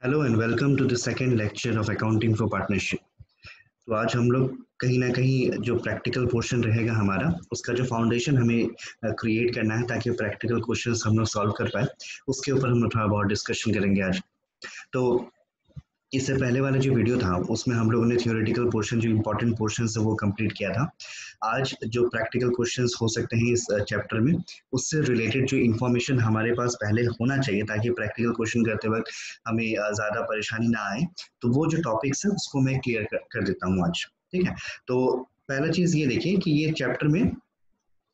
Hello and welcome to the second lecture of accounting for partnership. तो आज हम लोग कहीं ना कहीं जो प्रैक्टिकल पोर्शन रहेगा हमारा, उसका जो फाउंडेशन हमें क्रिएट करना है ताकि प्रैक्टिकल क्वेश्चंस हम लोग सॉल्व कर पाए, उसके ऊपर हम लोग थोड़ा बहुत डिस्कशन करेंगे आज। तो इससे पहले वाला जो वीडियो था उसमें हम लोगों ने थियोरेटिकल पोर्शन जो इम्पोर्टेंट पोर्शन है वो कंप्लीट किया था। आज जो प्रैक्टिकल क्वेश्चंस हो सकते हैं इस चैप्टर में, उससे रिलेटेड जो इन्फॉर्मेशन हमारे पास पहले होना चाहिए ताकि प्रैक्टिकल क्वेश्चन करते वक्त हमें ज़्यादा परेशानी ना आए, तो वो जो टॉपिक्स है उसको मैं क्लियर कर देता हूँ आज। ठीक है, तो पहला चीज़ ये देखिए कि ये चैप्टर में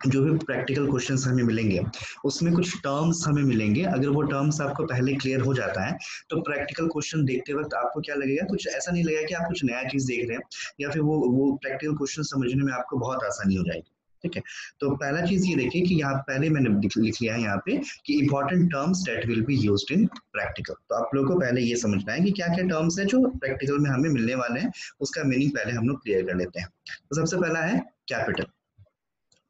जो भी प्रैक्टिकल क्वेश्चंस हमें मिलेंगे उसमें कुछ टर्म्स हमें मिलेंगे। अगर वो टर्म्स आपको पहले क्लियर हो जाता है तो प्रैक्टिकल क्वेश्चन देखते वक्त आपको क्या लगेगा, कुछ ऐसा नहीं लगेगा कि आप कुछ नया चीज देख रहे हैं, या फिर वो प्रैक्टिकल क्वेश्चन समझने में आपको बहुत आसानी हो जाएगी। ठीक है, तो पहला चीज ये देखिए कि यहाँ पहले मैंने लिख लिया है यहाँ पे कि important terms that will be used in practical. तो आप लोगों को पहले ये समझना है कि क्या क्या टर्म्स है जो प्रैक्टिकल में हमें मिलने वाले हैं, उसका मीनिंग पहले हम लोग क्लियर कर लेते हैं। तो सबसे पहला है कैपिटल।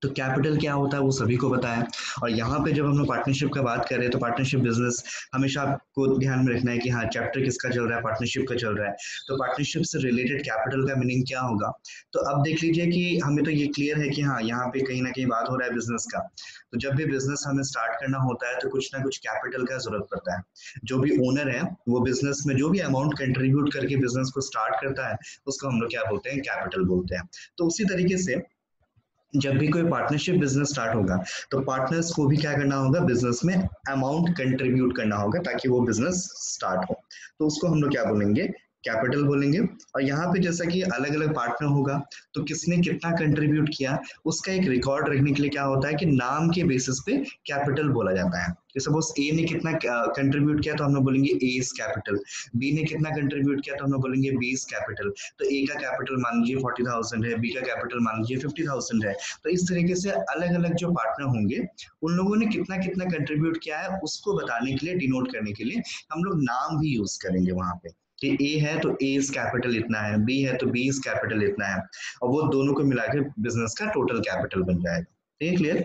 तो कैपिटल क्या होता है वो सभी को पता है। और यहाँ पे जब हम लोग पार्टनरशिप का बात कर रहे हैं तो पार्टनरशिप बिजनेस हमेशा आपको ध्यान में रखना है कि हाँ, चैप्टर किसका चल रहा है, पार्टनरशिप का चल रहा है, तो पार्टनरशिप से रिलेटेड कैपिटल का मीनिंग क्या होगा। तो अब देख लीजिए कि हमें तो ये क्लियर है कि हाँ, यहाँ पे कहीं ना कहीं बात हो रहा है बिजनेस का। तो जब भी बिजनेस हमें स्टार्ट करना होता है तो कुछ ना कुछ कैपिटल का जरूरत पड़ता है। जो भी ओनर है वो बिजनेस में जो भी अमाउंट कंट्रीब्यूट करके बिजनेस को स्टार्ट करता है उसको हम लोग क्या बोलते हैं, कैपिटल बोलते हैं। तो उसी तरीके से जब भी कोई पार्टनरशिप बिजनेस स्टार्ट होगा तो पार्टनर्स को भी क्या करना होगा, बिजनेस में अमाउंट कंट्रीब्यूट करना होगा ताकि वो बिजनेस स्टार्ट हो। तो उसको हम लोग क्या बोलेंगे, कैपिटल बोलेंगे। और यहाँ पे जैसा कि अलग अलग पार्टनर होगा तो किसने कितना कंट्रीब्यूट किया उसका एक रिकॉर्ड रखने के लिए क्या होता है कि नाम के बेसिस पे कैपिटल बोला जाता है। कि सपोज ए ने कितना कंट्रीब्यूट किया तो हम लोग बोलेंगे ए इज कैपिटल, बी ने कितना कंट्रीब्यूट किया तो हम लोग बोलेंगे बी इज कैपिटल। तो ए का कैपिटल मान लीजिए 40,000 है, बी का कैपिटल मान लीजिए 50,000 है। तो इस तरीके से अलग अलग जो पार्टनर होंगे उन लोगों ने कितना कितना कंट्रीब्यूट किया है उसको बताने के लिए, डिनोट करने के लिए हम लोग नाम भी यूज करेंगे वहां पे कि ए है तो ए इज कैपिटल इतना है, बी है तो बी इज कैपिटल इतना है, और वो दोनों को मिलाकर बिजनेस का टोटल कैपिटल बन जाएगा। ठीक है, क्लियर।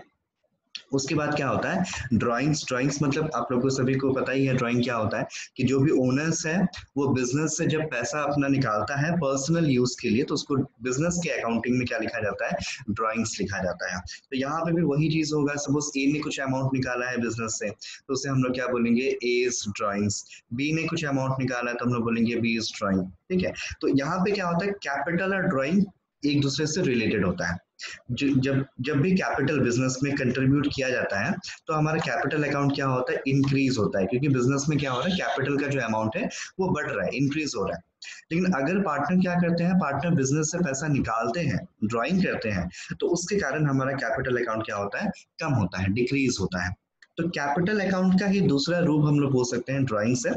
उसके बाद क्या होता है, ड्राइंग्स। ड्राइंग्स मतलब आप लोगों को सभी को पता ही है ड्राइंग क्या होता है, कि जो भी ओनर्स है वो बिजनेस से जब पैसा अपना निकालता है पर्सनल यूज के लिए तो उसको बिजनेस के अकाउंटिंग में क्या लिखा जाता है, ड्राइंग्स लिखा जाता है। तो यहाँ पे भी वही चीज होगा, सपोज ए ने कुछ अमाउंट निकाला है बिजनेस से तो उसे हम लोग क्या बोलेंगे, ए इज ड्राइंग्स। बी ने कुछ अमाउंट निकाला है तो हम लोग बोलेंगे बी इज ड्राइंग। ठीक है, तो यहाँ पे क्या होता है, कैपिटल और ड्राइंग एक दूसरे से रिलेटेड होता है। जब जब भी कैपिटल बिजनेस में कंट्रीब्यूट किया जाता है तो हमारा कैपिटल अकाउंट क्या होता है, इंक्रीज होता है, क्योंकि बिजनेस में क्या हो रहा है, कैपिटल का जो अमाउंट है वो बढ़ रहा है, इंक्रीज हो रहा है। लेकिन अगर पार्टनर क्या करते हैं, पार्टनर बिजनेस से पैसा निकालते हैं, ड्राइंग करते हैं, तो उसके कारण हमारा कैपिटल अकाउंट क्या होता है, कम होता है, डिक्रीज होता है। तो कैपिटल अकाउंट का ही दूसरा रूप हम लोग बोल सकते हैं ड्राइंग्स है।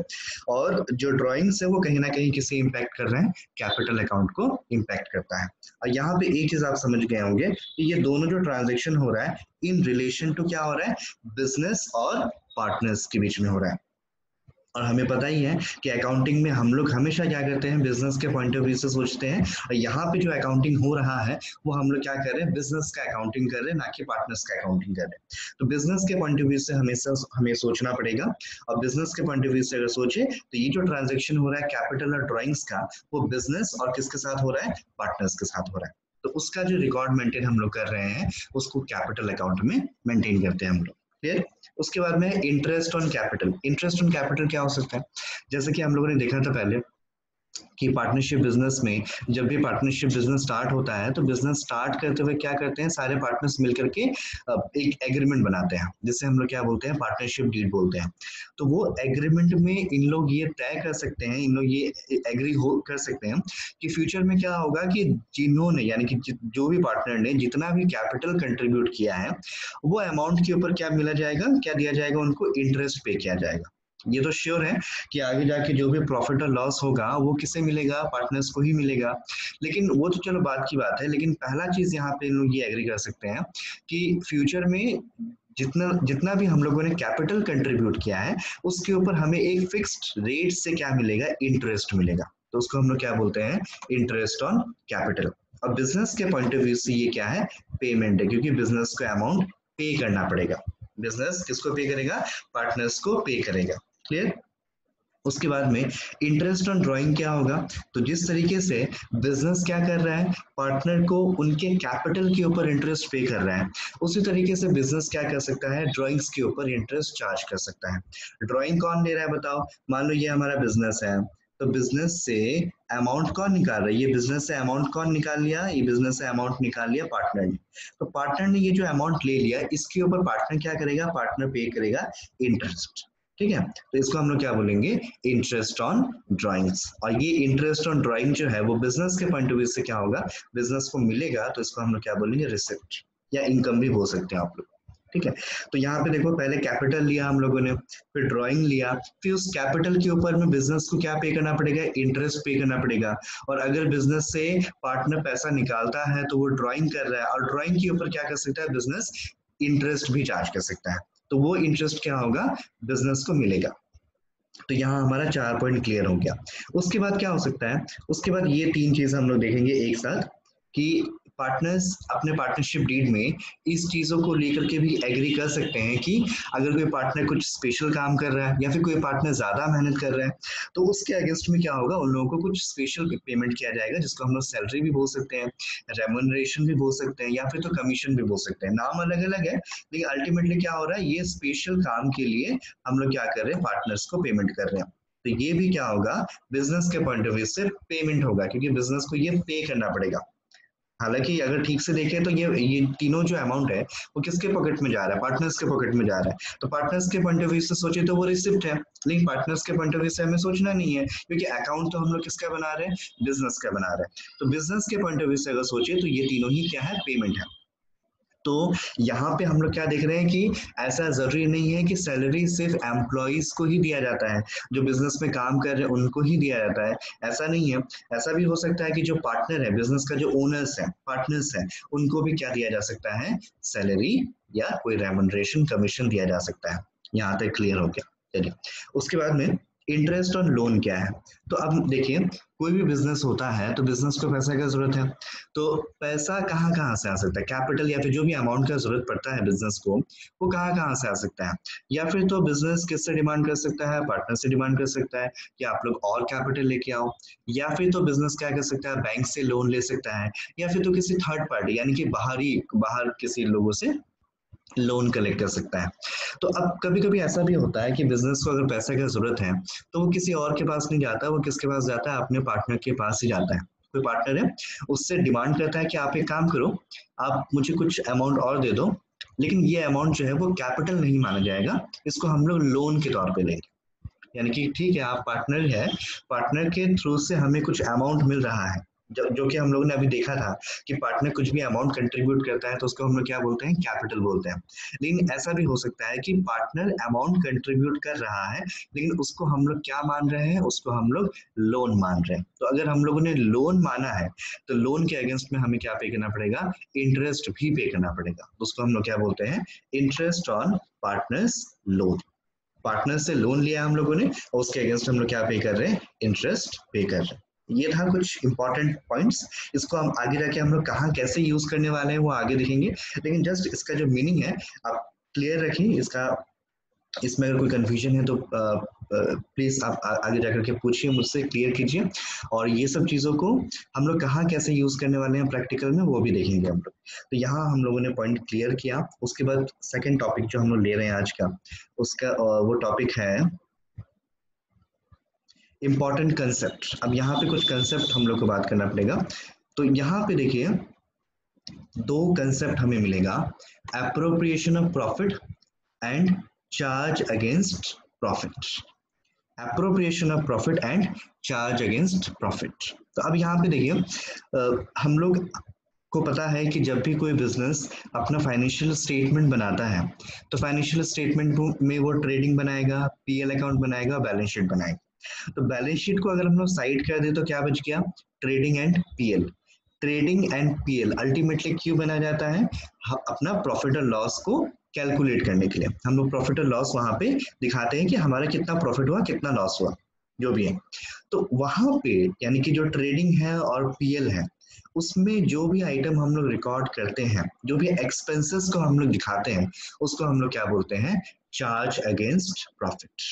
और जो ड्राइंग्स है वो कहीं ना कहीं किसे इम्पैक्ट कर रहे हैं, कैपिटल अकाउंट को इम्पैक्ट करता है। और यहाँ पे एक चीज आप समझ गए होंगे कि ये दोनों जो ट्रांजेक्शन हो रहा है इन रिलेशन टू क्या हो रहा है, बिजनेस और पार्टनर्स के बीच में हो रहा है। और हमें पता ही है कि अकाउंटिंग में हम लोग हमेशा क्या करते हैं, बिजनेस के पॉइंट ऑफ व्यू से सोचते हैं। और यहाँ पे जो अकाउंटिंग हो रहा है वो हम लोग क्या कर रहे हैं, बिजनेस का अकाउंटिंग कर रहे हैं, ना कि पार्टनर्स का अकाउंटिंग कर रहे हैं। तो बिजनेस के पॉइंट ऑफ व्यू से हमेशा हमें सोचना पड़ेगा। और बिजनेस के पॉइंट ऑफ व्यू से अगर सोचे तो ये जो ट्रांजेक्शन हो रहा है कैपिटल और ड्रॉइंग्स का, वो बिजनेस और किसके साथ हो रहा है, पार्टनर्स के साथ हो रहा है। तो उसका जो रिकॉर्ड मेंटेन हम लोग कर रहे हैं उसको कैपिटल अकाउंट में मेंटेन करते हैं हम लोग। क्लियर। उसके बाद में interest on capital. Interest on capital क्या हो सकता है, जैसे कि हम लोगों ने देखा था पहले कि पार्टनरशिप बिजनेस में जब भी पार्टनरशिप बिजनेस स्टार्ट होता है तो बिजनेस स्टार्ट करते हुए क्या करते हैं, सारे पार्टनर्स मिलकर के एक एग्रीमेंट बनाते हैं जिसे हम लोग क्या बोलते हैं, पार्टनरशिप डीड बोलते हैं। तो वो एग्रीमेंट में इन लोग ये तय कर सकते हैं, इन लोग ये एग्री हो कर सकते हैं कि फ्यूचर में क्या होगा कि जिन्होंने यानी कि जो भी पार्टनर ने जितना भी कैपिटल कंट्रीब्यूट किया है वो अमाउंट के ऊपर क्या मिला जाएगा, क्या दिया जाएगा, उनको इंटरेस्ट पे किया जाएगा। ये तो श्योर है कि आगे जाके जो भी प्रॉफिट और लॉस होगा वो किसे मिलेगा, पार्टनर्स को ही मिलेगा। लेकिन वो तो चलो बात की बात है, लेकिन पहला चीज यहाँ पे लोग ये एग्री कर सकते हैं कि फ्यूचर में जितना जितना भी हम लोगों ने कैपिटल कंट्रीब्यूट किया है उसके ऊपर हमें एक फिक्स्ड रेट से क्या मिलेगा, इंटरेस्ट मिलेगा। तो उसको हम लोग क्या बोलते हैं, इंटरेस्ट ऑन कैपिटल। और बिजनेस के पॉइंट ऑफ व्यू से ये क्या है, पेमेंट है, क्योंकि बिजनेस को अमाउंट पे करना पड़ेगा। बिजनेस किसको पे करेगा, पार्टनर्स को पे करेगा। क्लियर। उसके बाद में इंटरेस्ट ऑन ड्राइंग क्या होगा, तो जिस तरीके से बिजनेस क्या कर रहा है, पार्टनर को उनके कैपिटल के ऊपर इंटरेस्ट पे कर रहा है, उसी तरीके से बिजनेस क्या कर सकता है, ड्राइंग्स के ऊपर इंटरेस्ट चार्ज कर सकता है। ड्राइंग कौन ले रहा है बताओ, मान लो ये हमारा बिजनेस है, तो बिजनेस से अमाउंट कौन निकाल रहा है, ये बिजनेस से अमाउंट कौन निकाल लिया, ये बिजनेस से अमाउंट निकाल लिया पार्टनर ने। तो पार्टनर ने ये जो अमाउंट ले लिया, इसके ऊपर पार्टनर क्या करेगा, पार्टनर पे करेगा इंटरेस्ट। ठीक है, तो इसको हम लोग क्या बोलेंगे, इंटरेस्ट ऑन ड्राइंग्स। और ये इंटरेस्ट ऑन ड्राइंग जो है वो बिजनेस के पॉइंट ऑफ व्यू से क्या होगा, बिजनेस को मिलेगा, तो इसको हम लोग क्या बोलेंगे, रिसिप्ट या इनकम भी बोल सकते हैं आप लोग। ठीक है, तो यहाँ पे देखो पहले कैपिटल लिया हम लोगों ने, फिर ड्राइंग लिया, फिर उस कैपिटल के ऊपर में बिजनेस को क्या पे करना पड़ेगा, इंटरेस्ट पे करना पड़ेगा। और अगर बिजनेस से पार्टनर पैसा निकालता है तो वो ड्राइंग कर रहा है, और ड्राइंग के ऊपर क्या कर सकता है बिजनेस, इंटरेस्ट भी चार्ज कर सकता है, तो वो इंटरेस्ट क्या होगा, बिजनेस को मिलेगा। तो यहाँ हमारा 4 पॉइंट क्लियर हो गया। उसके बाद क्या हो सकता है, उसके बाद ये 3 चीज हम लोग देखेंगे एक साथ, कि पार्टनर्स अपने पार्टनरशिप डीड में इस चीजों को लेकर के भी एग्री कर सकते हैं कि अगर कोई पार्टनर कुछ स्पेशल काम कर रहा है या फिर कोई पार्टनर ज्यादा मेहनत कर रहा है, तो उसके अगेंस्ट में क्या होगा, उन लोगों को कुछ स्पेशल पेमेंट किया जाएगा, जिसको हम लोग सैलरी भी बोल सकते हैं, रेम्यूनरेशन भी बोल सकते हैं, या फिर तो कमीशन भी बोल सकते हैं। नाम अलग अलग है, लेकिन अल्टीमेटली क्या हो रहा है, ये स्पेशल काम के लिए हम लोग क्या कर रहे हैं, पार्टनर्स को पेमेंट कर रहे हैं। तो ये भी क्या होगा, बिजनेस के पॉइंट ऑफ व्यू से पेमेंट होगा, क्योंकि बिजनेस को ये पे करना पड़ेगा। हालांकि अगर ठीक से देखें तो ये तीनों जो अमाउंट है वो किसके पॉकेट में जा रहा है, पार्टनर्स के पॉकेट में जा रहा है। तो पार्टनर्स के पॉइंट ऑफ व्यू से सोचे तो वो रिसिप्ट है, लेकिन पार्टनर्स के पॉइंट ऑफ व्यू से हमें सोचना नहीं है, क्योंकि अकाउंट तो हम लोग किसका बना रहे हैं, बिजनेस का बना रहे हैं। तो बिजनेस के पॉइंट ऑफ व्यू से अगर सोचे तो ये तीनों ही क्या है, पेमेंट है। तो यहाँ पे हम लोग क्या देख रहे हैं कि ऐसा जरूरी नहीं है कि सैलरी सिर्फ एम्प्लॉयज को ही दिया जाता है, जो बिजनेस में काम कर रहे हैं उनको ही दिया जाता है, ऐसा नहीं है। ऐसा भी हो सकता है कि जो पार्टनर है, बिजनेस का जो ओनर्स है, पार्टनर्स है, उनको भी क्या दिया जा सकता है, सैलरी या कोई रेम्यूनरेशन, कमीशन दिया जा सकता है। यहाँ तक क्लियर हो गया। चलिए, उसके बाद में इंटरेस्ट ऑन लोन क्या है। तो अब देखिए, कोई भी बिजनेस होता है तो बिजनेस को पैसा की जरूरत है, तो पैसा कहाँ कहाँ से आ सकता है, कैपिटल या फिर जो भी अमाउंट का जरूरत पड़ता है बिजनेस को, वो कहाँ कहाँ से आ सकता है। या फिर तो बिजनेस किससे डिमांड कर सकता है, पार्टनर से डिमांड कर सकता है कि आप लोग और कैपिटल लेके आओ, या फिर तो बिजनेस क्या कर सकता है, बैंक से लोन ले सकता है, या फिर तो किसी थर्ड पार्टी यानी कि बाहर किसी लोगों से लोन कलेक्ट कर सकता है। तो अब कभी कभी ऐसा भी होता है कि बिजनेस को अगर पैसे की जरूरत है तो वो किसी और के पास नहीं जाता, वो किसके पास जाता है, अपने पार्टनर के पास ही जाता है। कोई पार्टनर है, उससे डिमांड करता है कि आप एक काम करो, आप मुझे कुछ अमाउंट और दे दो, लेकिन ये अमाउंट जो है वो कैपिटल नहीं माना जाएगा, इसको हम लोग लोन के तौर पे लेंगे। यानी कि ठीक है, आप पार्टनर है, पार्टनर के थ्रू से हमें कुछ अमाउंट मिल रहा है, जो कि हम लोगों ने अभी देखा था कि पार्टनर कुछ भी अमाउंट कंट्रीब्यूट करता है तो उसको हम लोग क्या बोलते हैं, कैपिटल बोलते हैं। लेकिन ऐसा भी हो सकता है कि पार्टनर अमाउंट कंट्रीब्यूट कर रहा है, लेकिन उसको हम लोग क्या मान रहे हैं, उसको हम लोग लोन मान रहे हैं। तो अगर हम लोगों ने लोन माना है तो लोन के अगेंस्ट में हमें क्या पे करना पड़ेगा, इंटरेस्ट भी पे करना पड़ेगा। उसको हम लोग क्या बोलते हैं, interest on partners loan. Partner से लोन लिया हम लोगों ने और उसके अगेंस्ट हम लोग क्या पे कर रहे हैं, इंटरेस्ट पे कर रहे हैं। ये था कुछ इंपॉर्टेंट पॉइंट्स, इसको हम आगे जाके हम लोग कहाँ कैसे यूज करने वाले हैं वो आगे देखेंगे, लेकिन जस्ट इसका जो मीनिंग है आप क्लियर रखिए। इसका इसमें अगर कोई कंफ्यूजन है तो प्लीज आप आगे जाकर के पूछिए मुझसे, क्लियर कीजिए। और ये सब चीजों को हम लोग कहाँ कैसे यूज करने वाले हैं प्रैक्टिकल में वो भी देखेंगे हम लोग। तो यहाँ हम लोगों ने पॉइंट क्लियर किया। उसके बाद सेकंड टॉपिक जो हम लोग ले रहे हैं आज का, उसका वो टॉपिक है इम्पॉर्टेंट कंसेप्ट। अब यहाँ पे कुछ कंसेप्ट हम लोग को बात करना पड़ेगा। तो यहाँ पे देखिए, दो कंसेप्ट हमें मिलेगा, appropriation of profit and charge against profit. Appropriation of profit and charge against profit. तो अब यहाँ पे देखिए, हम लोग को पता है कि जब भी कोई बिजनेस अपना फाइनेंशियल स्टेटमेंट बनाता है तो फाइनेंशियल स्टेटमेंट में वो ट्रेडिंग बनाएगा, पीएल अकाउंट बनाएगा, बैलेंस शीट बनाएगा। तो बैलेंस शीट को अगर हम लोग साइड कर दे तो क्या बच गया, trading and PL. Trading and PL ultimately क्यों बनाया जाता है, अपना प्रॉफिट और लॉस को कैलकुलेट करने के लिए। हम लोग प्रॉफिट और लॉस वहां पे दिखाते हैं कि हमारा कितना प्रॉफिट हुआ, कितना लॉस हुआ, जो भी है। तो वहां पे यानी कि जो ट्रेडिंग है और पीएल है, उसमें जो भी आइटम हम लोग रिकॉर्ड करते हैं, जो भी एक्सपेंसेस को हम लोग दिखाते हैं, उसको हम लोग क्या बोलते हैं, charge against profit.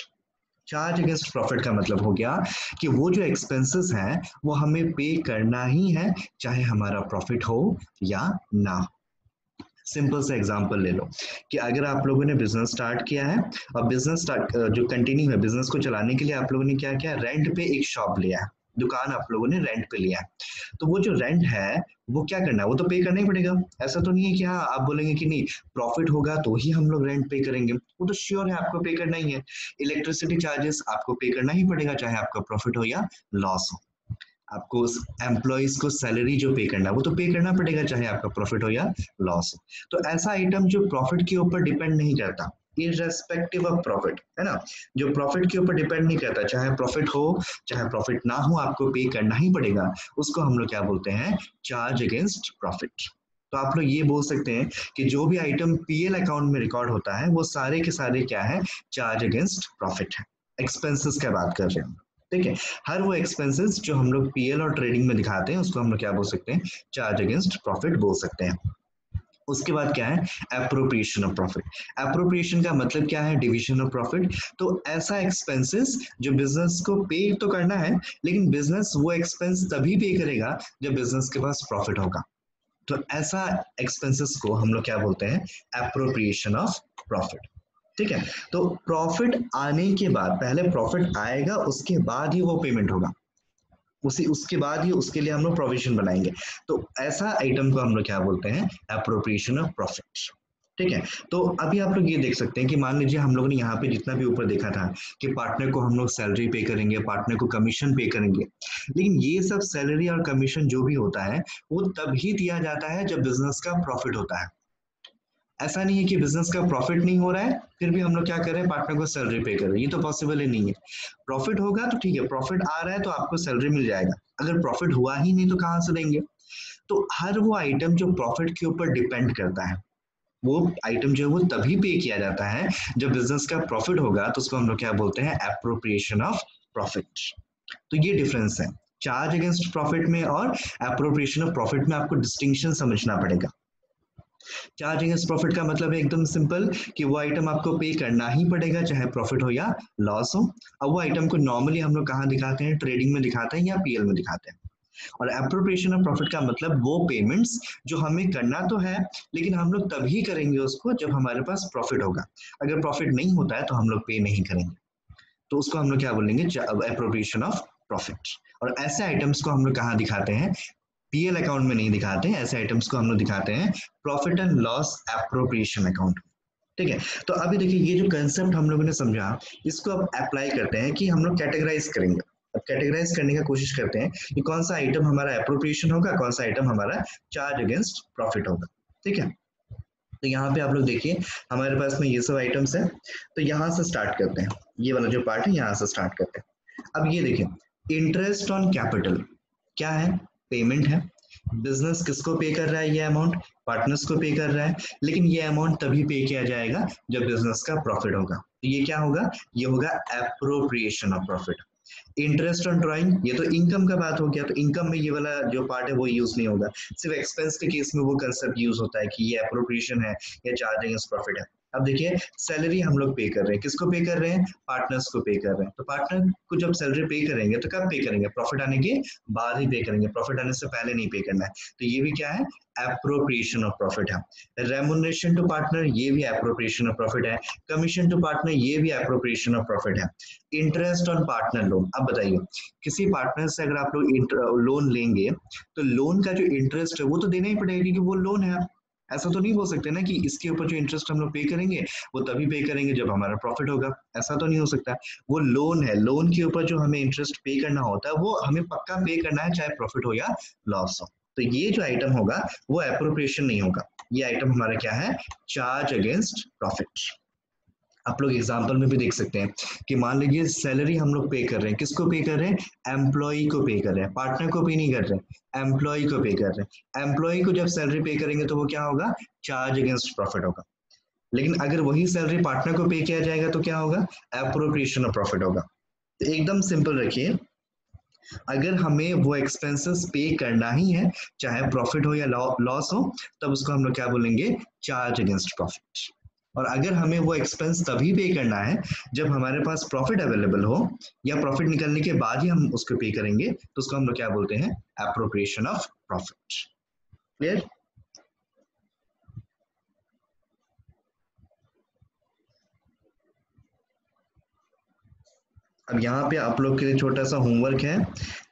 Charge against profit का मतलब हो गया कि वो जो एक्सपेंसेस हैं वो हमें पे करना ही है, चाहे हमारा प्रॉफिट हो या ना। सिंपल सा एग्जांपल ले लो कि अगर आप लोगों ने बिजनेस स्टार्ट किया है और बिजनेस स्टार्ट जो कंटिन्यू है, बिजनेस को चलाने के लिए आप लोगों ने क्या किया, रेंट पे एक शॉप लिया है, दुकान आप लोगों ने रेंट पे लिया है। तो वो जो रेंट है वो क्या करना है, वो तो पे करना ही पड़ेगा। ऐसा तो नहीं है कि हाँ आप बोलेंगे कि नहीं प्रॉफिट होगा तो ही हम लोग रेंट पे करेंगे, वो तो श्योर है आपको पे करना ही है। इलेक्ट्रिसिटी चार्जेस आपको पे करना ही पड़ेगा, चाहे आपका प्रॉफिट हो या लॉस हो। आपको उस एम्प्लॉयज को सैलरी जो पे करना है वो तो पे करना पड़ेगा, चाहे आपका प्रॉफिट हो या लॉस हो। तो ऐसा आइटम जो प्रॉफिट के ऊपर डिपेंड नहीं करता, इररेस्पेक्टिव ऑफ प्रॉफिट, है ना, जो प्रॉफिट के ऊपर डिपेंड नहीं करता, चाहे प्रॉफिट हो चाहे प्रॉफिट ना हो आपको पे करना ही पड़ेगा, उसको हम लोग क्या बोलते हैं, चार्ज अगेंस्ट प्रॉफिट। तो आप लोग ये बोल सकते हैं कि जो भी आइटम पीएल अकाउंट में रिकॉर्ड होता है वो सारे के सारे क्या है, चार्ज अगेंस्ट प्रॉफिट है। एक्सपेंसेस का बात कर रहे हैं, ठीक है। हर वो एक्सपेंसेस जो हम लोग पीएल और ट्रेडिंग में दिखाते हैं उसको हम लोग क्या बोल सकते हैं, चार्ज अगेंस्ट प्रॉफिट बोल सकते हैं। उसके बाद क्या है, एप्रोप्रिएशन ऑफ प्रॉफिट। एप्रोप्रिएशन का मतलब क्या है, डिवीजन ऑफ प्रॉफिट। तो ऐसा एक्सपेंसेस जो बिजनेस को पे तो करना है, लेकिन बिजनेस वो एक्सपेंस तभी पे करेगा जब बिजनेस के पास प्रॉफिट होगा। तो ऐसा एक्सपेंसेस को हम लोग क्या बोलते हैं, एप्रोप्रिएशन ऑफ प्रॉफिट, ठीक है। तो प्रॉफिट आने के बाद, पहले प्रॉफिट आएगा उसके बाद ही वो पेमेंट होगा, उसी उसके बाद ही उसके लिए हम लोग प्रोविजन बनाएंगे। तो ऐसा आइटम को हम लोग क्या बोलते हैं, एप्रोप्रिएशन ऑफ प्रॉफिट, ठीक है। तो अभी आप लोग ये देख सकते हैं कि मान लीजिए हम लोगों ने यहाँ पे जितना भी ऊपर देखा था कि पार्टनर को हम लोग सैलरी पे करेंगे, पार्टनर को कमीशन पे करेंगे, लेकिन ये सब सैलरी और कमीशन जो भी होता है वो तभी दिया जाता है जब बिजनेस का प्रॉफिट होता है। ऐसा नहीं है कि बिजनेस का प्रॉफिट नहीं हो रहा है फिर भी हम लोग क्या कर रहे हैं, पार्टनर को सैलरी पे कर रहे हैं, ये तो पॉसिबल ही नहीं है। प्रॉफिट होगा तो ठीक है, प्रॉफिट आ रहा है तो आपको सैलरी मिल जाएगा, अगर प्रॉफिट हुआ ही नहीं तो कहाँ से देंगे। तो हर वो आइटम जो प्रॉफिट के ऊपर डिपेंड करता है, वो आइटम जो है वो तभी पे किया जाता है जब बिजनेस का प्रॉफिट होगा, तो उसको हम लोग क्या बोलते हैं, एप्रोप्रिएशन ऑफ प्रॉफिट। तो ये डिफरेंस है चार्ज अगेंस्ट प्रॉफिट में और एप्रोप्रिएशन ऑफ प्रॉफिट में, आपको डिस्टिंक्शन समझना पड़ेगा। चार्ज अगेंस्ट प्रॉफिट का मतलब है एकदम सिंपल कि वो आइटम आपको पे करना ही पड़ेगा चाहे प्रॉफिट हो या लॉस हो। अब वो आइटम को नॉर्मली हम लोग कहाँ दिखाते हैं, ट्रेडिंग में दिखाते हैं या पीएल में दिखाते हैं। और एप्रोप्रिएशन ऑफ प्रॉफिट का मतलब वो पेमेंट्स जो हमें करना तो है लेकिन हम लोग तभी करेंगे उसको जब हमारे पास प्रॉफिट होगा, अगर प्रॉफिट नहीं होता है तो हम लोग पे नहीं करेंगे। तो उसको हम लोग क्या बोलेंगे, एप्रोप्रिएशन ऑफ प्रॉफिट। और ऐसे आइटम्स को हम लोग कहाँ दिखाते हैं, पीएल अकाउंट में नहीं दिखाते हैं, ऐसे आइटम्स को हम लोग दिखाते हैं profit and loss appropriation account, ठीक है। तो अभी देखिए ये जो कंसेप्ट हम लोगों ने समझा, इसको अब अप्लाई करते हैं कि हम लोग कैटेगराइज करेंगे। अब कैटेगराइज करने की कोशिश करते हैं कि कौन सा आइटम हमारा एप्रोप्रिएशन होगा, कौन सा आइटम हमारा चार्ज अगेंस्ट प्रॉफिट होगा, ठीक है। तो यहाँ पे आप लोग देखिए हमारे पास में ये सब आइटम्स है, तो यहाँ से स्टार्ट करते हैं, ये वाला जो पार्ट है यहाँ से स्टार्ट करते हैं। अब ये देखिए इंटरेस्ट ऑन कैपिटल क्या है, पेमेंट है। बिजनेस किसको पे कर रहा है, ये अमाउंट पार्टनर्स को पे कर रहा है, लेकिन ये अमाउंट तभी पे किया जाएगा जब बिजनेस का प्रॉफिट होगा। तो ये क्या होगा, ये होगा appropriation of profit. Interest on drawing, ये तो इनकम का बात हो गया, तो इनकम में ये वाला जो पार्ट है वो यूज नहीं होगा, सिर्फ एक्सपेंस के केस में वो कंसेप्ट यूज होता है कि ये एप्रोप्रिएशन है या चार्ज अगेंस्ट प्रॉफिट है। अब देखिए सैलरी हम लोग पे कर रहे हैं, किसको पे कर रहे हैं, पार्टनर्स को पे कर रहे हैं। तो पार्टनर को जब सैलरी पे करेंगे तो कब पे करेंगे, प्रॉफिट आने के बाद ही पे करेंगे, प्रॉफिट आने से पहले नहीं पे करना है। तो ये भी क्या है, एप्रोप्रिएशन ऑफ प्रॉफिट है। रेमुनरेशन टू पार्टनर, ये भी एप्रोप्रिएशन ऑफ प्रॉफिट है। कमीशन टू पार्टनर, ये भी एप्रोप्रिएशन ऑफ प्रॉफिट है। इंटरेस्ट ऑन पार्टनर लोन, अब बताइए किसी पार्टनर से अगर आप लोग लोन लेंगे तो लोन का जो इंटरेस्ट है वो तो देना ही पड़ेगा क्योंकि वो लोन है। ऐसा तो नहीं बोल सकते ना कि इसके ऊपर जो इंटरेस्ट हम लोग पे करेंगे वो तभी पे करेंगे जब हमारा प्रॉफिट होगा, ऐसा तो नहीं हो सकता। वो लोन है, लोन के ऊपर जो हमें इंटरेस्ट पे करना होता है वो हमें पक्का पे करना है चाहे प्रॉफिट हो या लॉस हो। तो ये जो आइटम होगा वो एप्रोप्रिएशन नहीं होगा, ये आइटम हमारा क्या है, चार्ज अगेंस्ट प्रॉफिट। आप लोग एग्जाम्पल में भी देख सकते हैं कि मान लीजिए सैलरी हम लोग पे कर रहे हैं, किसको पे कर रहे हैं, एम्प्लॉय को पे कर रहे हैं, पार्टनर को पे नहीं कर रहे हैं, एम्प्लॉय को पे कर रहे हैं। एम्प्लॉय को जब सैलरी पे करेंगे तो वो क्या होगा, चार्ज अगेंस्ट प्रॉफिट होगा। लेकिन अगर वही सैलरी पार्टनर को पे किया जाएगा तो क्या होगा, एप्रोप्रिएशन ऑफ प्रॉफिट होगा। तो एकदम सिंपल रखिए, अगर हमें वो एक्सपेंसेस पे करना ही है चाहे प्रॉफिट हो या लॉस हो, तब उसको हम लोग क्या बोलेंगे, चार्ज अगेंस्ट प्रॉफिट। और अगर हमें वो एक्सपेंस तभी पे करना है जब हमारे पास प्रॉफिट अवेलेबल हो या प्रॉफिट निकलने के बाद ही हम उसको पे करेंगे, तो उसको हम लोग क्या बोलते हैं, एप्रोप्रिएशन ऑफ प्रॉफिट। क्लियर? अब यहाँ पे आप लोग के लिए छोटा सा होमवर्क है।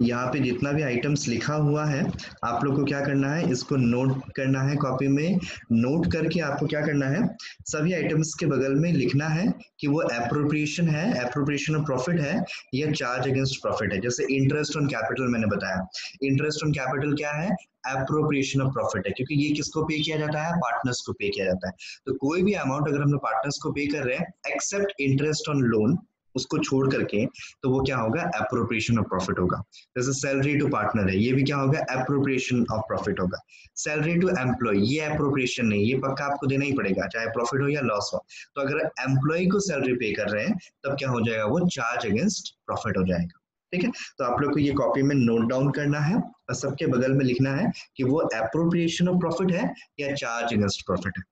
यहाँ पे जितना भी आइटम्स लिखा हुआ है आप लोग को क्या करना है, इसको नोट करना है कॉपी में। नोट करके आपको क्या करना है, सभी आइटम्स के बगल में लिखना है कि वो एप्रोप्रिएशन है, एप्रोप्रिएशन ऑफ प्रॉफिट है या चार्ज अगेंस्ट प्रॉफिट है। जैसे इंटरेस्ट ऑन कैपिटल मैंने बताया, इंटरेस्ट ऑन कैपिटल क्या है, एप्रोप्रिएशन ऑफ प्रॉफिट है, क्योंकि ये किसको पे किया जाता है, पार्टनर्स को पे किया जाता है। तो कोई भी अमाउंट अगर हम लोग पार्टनर्स को पे कर रहे हैं एक्सेप्ट इंटरेस्ट ऑन लोन, उसको छोड़ करके, तो वो क्या होगा, एप्रोप्रिएशन ऑफ प्रॉफिट होगा। जैसे सैलरी टू पार्टनर है, ये भी क्या होगा, एप्रोप्रिएशन ऑफ प्रॉफिट होगा। सैलरी टू एम्प्लॉय, ये एप्रोप्रिएशन नहीं, ये पक्का आपको देना ही पड़ेगा चाहे प्रॉफिट हो या लॉस हो। तो अगर एम्प्लॉय को सैलरी पे कर रहे हैं तब क्या हो जाएगा, वो चार्ज अगेंस्ट प्रॉफिट हो जाएगा। ठीक है, तो आप लोग को ये कॉपी में नोट डाउन करना है और सबके बगल में लिखना है कि वो एप्रोप्रिएशन ऑफ प्रॉफिट है या चार्ज अगेंस्ट प्रॉफिट है।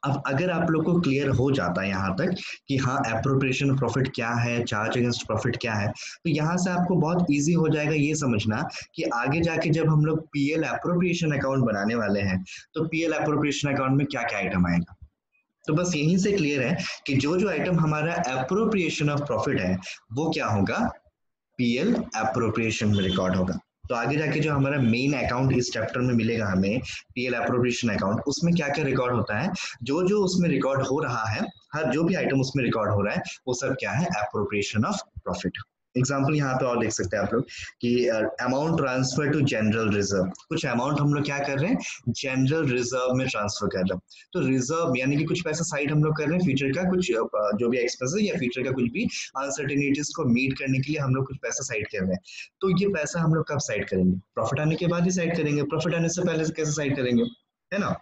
अब अगर आप लोग को क्लियर हो जाता है यहाँ तक कि हाँ एप्रोप्रिएशन प्रॉफिट क्या है, चार्ज अगेंस्ट प्रॉफिट क्या है, तो यहाँ से आपको बहुत इजी हो जाएगा ये समझना कि आगे जाके जब हम लोग पीएल एप्रोप्रिएशन अकाउंट बनाने वाले हैं तो पीएल एप्रोप्रिएशन अकाउंट में क्या क्या आइटम आएगा। तो बस यहीं से क्लियर है कि जो जो आइटम हमारा एप्रोप्रिएशन ऑफ प्रॉफिट है वो क्या होगा, पीएल एप्रोप्रिएशन में रिकॉर्ड होगा। तो आगे जाके जो हमारा मेन अकाउंट इस चैप्टर में मिलेगा हमें, पीएल एप्रोप्रिएशन अकाउंट, उसमें क्या क्या रिकॉर्ड होता है, जो जो उसमें रिकॉर्ड हो रहा है, हर जो भी आइटम उसमें रिकॉर्ड हो रहा है वो सब क्या है, एप्रोप्रिएशन ऑफ प्रॉफिट। एग्जाम्पल यहाँ पे और देख सकते हैं आप लोग कि amount transfer to general reserve, कुछ अमाउंट हम लोग क्या कर रहे हैं, जनरल रिजर्व में ट्रांसफर कर रहे हैं। तो रिजर्व यानी कि कुछ पैसा साइड हम लोग कर रहे हैं फ्यूचर का, कुछ जो भी एक्सपेंसेस या फ्यूचर का कुछ भी अनसर्टेनिटीज को मीट करने के लिए हम लोग कुछ पैसा साइड कर रहे हैं। तो ये पैसा हम लोग कब साइड करेंगे, प्रॉफिट आने के बाद ही साइड करेंगे, प्रॉफिट आने से पहले कैसे साइड करेंगे, है ना।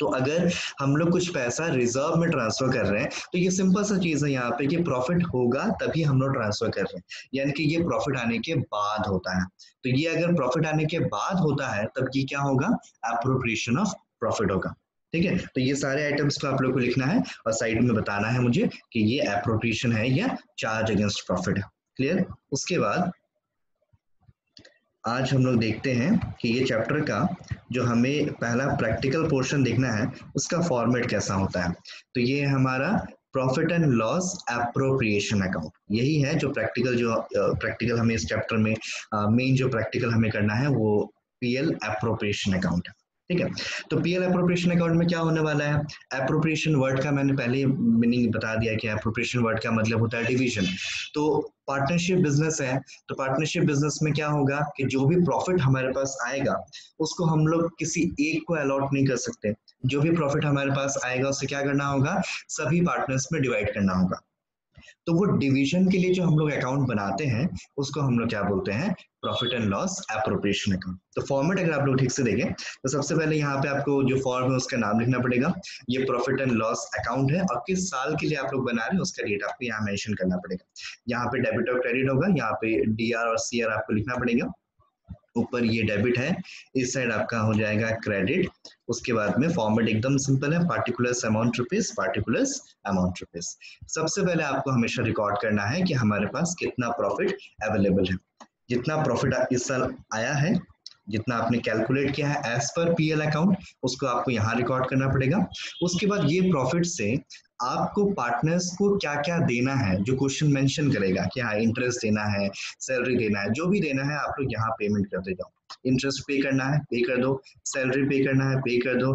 तो अगर हम लोग कुछ पैसा रिजर्व में ट्रांसफर कर रहे हैं तो ये सिंपल सा चीज है यहाँ पे कि प्रॉफिट होगा तभी हम लोग ट्रांसफर कर रहे हैं, यानी कि ये प्रॉफिट आने के बाद होता है। तो ये अगर प्रॉफिट आने के बाद होता है तब ये क्या होगा, एप्रोप्रिएशन ऑफ प्रॉफिट होगा। ठीक है, तो ये सारे आइटम्स को आप लोग को लिखना है और साइड में बताना है मुझे कि ये एप्रोप्रिएशन है या चार्ज अगेंस्ट प्रॉफिट है। क्लियर? उसके बाद आज हम लोग देखते हैं कि ये चैप्टर का जो हमें पहला प्रैक्टिकल पोर्शन देखना है उसका फॉर्मेट कैसा होता है। तो ये हमारा profit and loss appropriation account, यही है जो प्रैक्टिकल हमें इस चैप्टर में मेन जो प्रैक्टिकल हमें करना है वो पीएल एप्रोप्रिएशन अकाउंट है। ठीक है, तो पीएल एप्रोप्रिएशन अकाउंट में क्या होने वाला है, एप्रोप्रिएशन वर्ड का मैंने पहले मीनिंग बता दिया कि एप्रोप्रिएशन वर्ड का मतलब होता है डिवीजन। तो पार्टनरशिप बिजनेस है, तो पार्टनरशिप बिजनेस में क्या होगा कि जो भी प्रॉफिट हमारे पास आएगा उसको हम लोग किसी एक को अलॉट नहीं कर सकते, जो भी प्रॉफिट हमारे पास आएगा उसे क्या करना होगा, सभी पार्टनर्स में डिवाइड करना होगा। तो वो डिवीजन के लिए जो हम लोग अकाउंट बनाते हैं उसको हम लोग क्या बोलते हैं, profit and loss appropriation account. तो फॉर्मेट अगर आप लोग ठीक से देखें तो सबसे पहले यहाँ पे आपको जो फॉर्म है उसका नाम लिखना पड़ेगा, ये प्रॉफिट एंड लॉस अकाउंट है और किस साल के लिए आप लोग बना रहे हैं उसका डेट आपको यहाँ मेंशन करना पड़ेगा। यहाँ पे डेबिट और क्रेडिट होगा, यहाँ पे डीआर और सीआर आपको लिखना पड़ेगा। ऊपर ये डेबिट है, इस साइड आपका हो जाएगा क्रेडिट। उसके बाद में फॉर्मेट एकदम सिंपल है, particulars amount rupees, particulars amount rupees. सबसे पहले आपको हमेशा रिकॉर्ड करना है कि हमारे पास कितना प्रॉफिट अवेलेबल है, जितना प्रॉफिट इस साल आया है, जितना आपने कैलकुलेट किया है एज पर पीएल अकाउंट, उसको आपको यहाँ रिकॉर्ड करना पड़ेगा। उसके बाद ये प्रॉफिट से आपको पार्टनर्स को क्या क्या देना है, जो क्वेश्चन मेंशन करेगा कि हाँ इंटरेस्ट देना है, सैलरी देना है, जो भी देना है आप लोग यहाँ पेमेंट करते जाओ। इंटरेस्ट पे करना है पे कर दो, सैलरी पे करना है पे कर दो,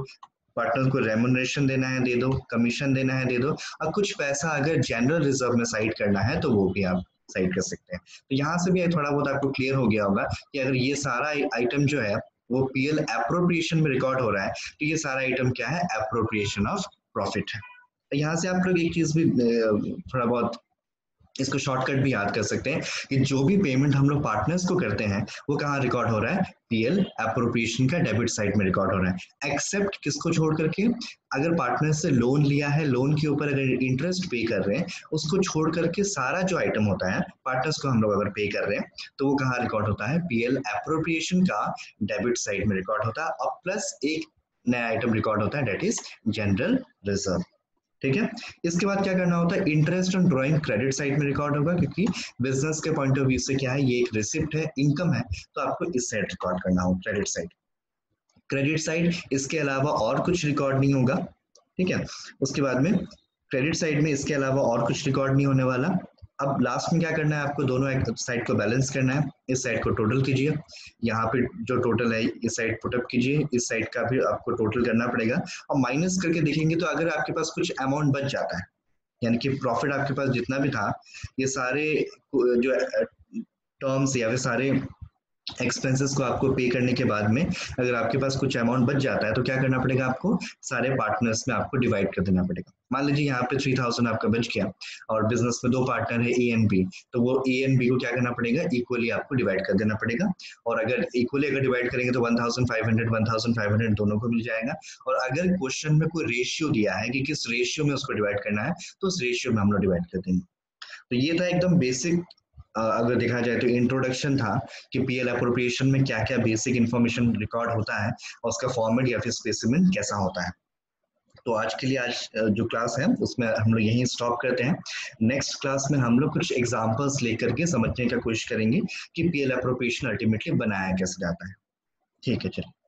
पार्टनर को रेम्युनरेशन देना है दे दो, कमीशन देना है दे दो, और कुछ पैसा अगर जनरल रिजर्व में साइड करना है तो वो भी आप साइड कर सकते हैं। तो यहाँ से भी थोड़ा बहुत आपको क्लियर हो गया होगा कि अगर ये सारा आइटम जो है वो पीएल एप्रोप्रिएशन में रिकॉर्ड हो रहा है तो ये सारा आइटम क्या है, एप्रोप्रिएशन ऑफ प्रॉफिट है। यहाँ से आप लोग एक चीज भी थोड़ा बहुत इसको शॉर्टकट भी याद कर सकते हैं कि जो भी पेमेंट हम लोग पार्टनर्स को करते हैं वो कहाँ रिकॉर्ड हो रहा है, पीएल एप्रोप्रिएशन का डेबिट साइड में रिकॉर्ड हो रहा है, एक्सेप्ट किसको छोड़ करके, अगर पार्टनर से लोन लिया है, लोन के ऊपर अगर इंटरेस्ट पे कर रहे हैं उसको छोड़ करके सारा जो आइटम होता है पार्टनर्स को हम लोग अगर पे कर रहे हैं तो वो कहाँ रिकॉर्ड होता है, पीएल एप्रोप्रिएशन का डेबिट साइड में रिकॉर्ड होता है। और प्लस एक नया आइटम रिकॉर्ड होता है, डेट इज जनरल रिजर्व। ठीक है। इसके बाद क्या करना होता है, interest on drawing credit side में रिकॉर्ड होगा, क्योंकि बिजनेस के पॉइंट ऑफ व्यू से क्या है, ये एक रिसिप्ट है, इनकम है, तो आपको इस साइड रिकॉर्ड करना होगा, क्रेडिट साइड। क्रेडिट साइड इसके अलावा और कुछ रिकॉर्ड नहीं होगा, ठीक है। उसके बाद में क्रेडिट साइड में इसके अलावा और कुछ रिकॉर्ड नहीं होने वाला। अब लास्ट में क्या करना है, आपको दोनों साइड को बैलेंस करना है। इस साइड को टोटल कीजिए, यहाँ पे जो टोटल है इस साइड पुटअप कीजिए, इस साइड का भी आपको टोटल करना पड़ेगा, और माइनस करके देखेंगे तो अगर आपके पास कुछ अमाउंट बच जाता है, यानी कि प्रॉफिट आपके पास जितना भी था, ये सारे जो टर्म्स या फिर सारे एक्सपेंसेस को आपको पे करने के बाद में अगर आपके पास कुछ अमाउंट बच जाता है, तो क्या करना पड़ेगा, आपको सारे पार्टनर्स में आपको डिवाइड कर देना पड़ेगा। मान लीजिए यहाँ पे 3000 आपका बच गया, और बिजनेस में दो पार्टनर है ए एंड बी, तो वो ए एंड बी को क्या करना पड़ेगा, इक्वली आपको डिवाइड कर देना पड़ेगा। और अगर इक्वली अगर डिवाइड करेंगे तो 1500 दोनों को मिल जाएगा। और अगर क्वेश्चन में कोई रेशियो दिया है कि किस रेशियो में उसको डिवाइड करना है, तो उस रेशियो में हम लोग डिवाइड कर देंगे। तो ये था एकदम बेसिक, अगर देखा जाए तो इंट्रोडक्शन था कि पीएल अप्रोप्रिएशन में क्या क्या बेसिक इंफॉर्मेशन रिकॉर्ड होता है और उसका फॉर्मेट या फिर स्पेसिमेन कैसा होता है। तो आज के लिए जो क्लास है उसमें हम लोग यहीं स्टॉप करते हैं। नेक्स्ट क्लास में हम लोग कुछ एग्जांपल्स लेकर के समझने का कोशिश करेंगे कि पीएल अप्रोप्रिएशन अल्टीमेटली बनाया कैसे जाता है। ठीक है, चलिए।